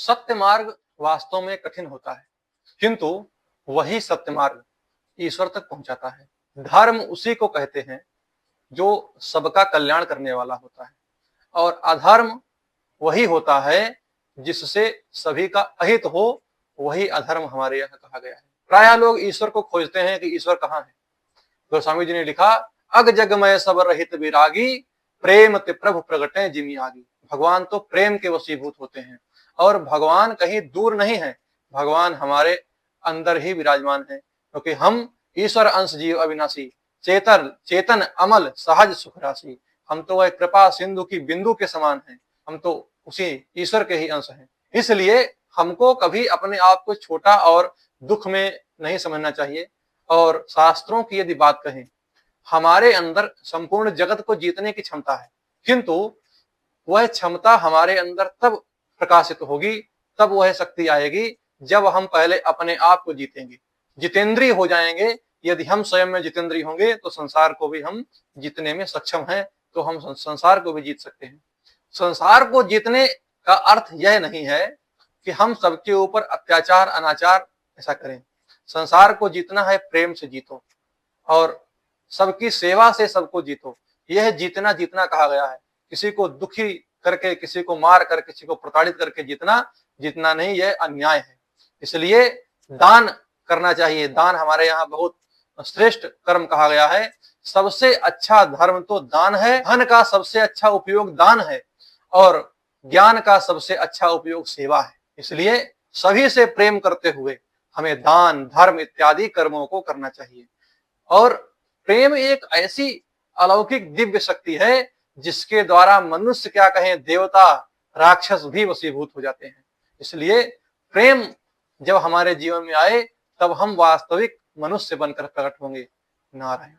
सत्य मार्ग वास्तव में कठिन होता है, किंतु वही सत्य मार्ग ईश्वर तक पहुंचाता है। धर्म उसी को कहते हैं जो सबका कल्याण करने वाला होता है, और अधर्म वही होता है जिससे सभी का अहित हो, वही अधर्म हमारे यहाँ कहा गया है। प्रायः लोग ईश्वर को खोजते हैं कि ईश्वर कहाँ है। गोस्वामी जी ने लिखा, अग जगमय सब रहित विरागी, प्रेम ते प्रभु प्रगटे जिमि आगी। भगवान तो प्रेम के वशीभूत होते हैं, और भगवान कहीं दूर नहीं है, भगवान हमारे अंदर ही विराजमान है, क्योंकि हम ईश्वर अंश जीव अविनाशी, चेतन अमल सहज सुख राशि। हम तो वह कृपा सिंधु की बिंदु के समान हैं, हम तो उसी ईश्वर के ही अंश हैं। इसलिए हमको कभी अपने आप को छोटा और दुख में नहीं समझना चाहिए। और शास्त्रों की यदि बात कहें, हमारे अंदर संपूर्ण जगत को जीतने की क्षमता है, किंतु वह क्षमता हमारे अंदर तब प्रकाशित होगी, तब वह शक्ति आएगी जब हम पहले अपने आप को जीतेंगे, जितेंद्रिय हो जाएंगे। यदि हम स्वयं में जितेंद्रिय होंगे तो संसार को भी हम जीतने में सक्षम हैं, तो हम संसार को भी जीत सकते हैं। संसार को जीतने का अर्थ यह नहीं है कि हम सबके ऊपर अत्याचार अनाचार ऐसा करें। संसार को जीतना है प्रेम से जीतो, और सबकी सेवा से सबको जीतो। यह जीतना जीतना कहा गया है। किसी को दुखी करके, किसी को मार कर, किसी को प्रताड़ित करके जीतना नहीं, यह अन्याय है। इसलिए दान करना चाहिए। दान हमारे यहाँ बहुत श्रेष्ठ कर्म कहा गया है। सबसे अच्छा धर्म तो दान है। धन का सबसे अच्छा उपयोग दान है, और ज्ञान का सबसे अच्छा उपयोग सेवा है। इसलिए सभी से प्रेम करते हुए हमें दान धर्म इत्यादि कर्मों को करना चाहिए। और प्रेम एक ऐसी अलौकिक दिव्य शक्ति है जिसके द्वारा मनुष्य क्या कहें, देवता राक्षस भी वशीभूत हो जाते हैं। इसलिए प्रेम जब हमारे जीवन में आए, तब हम वास्तविक मनुष्य बनकर प्रकट होंगे। नारायण।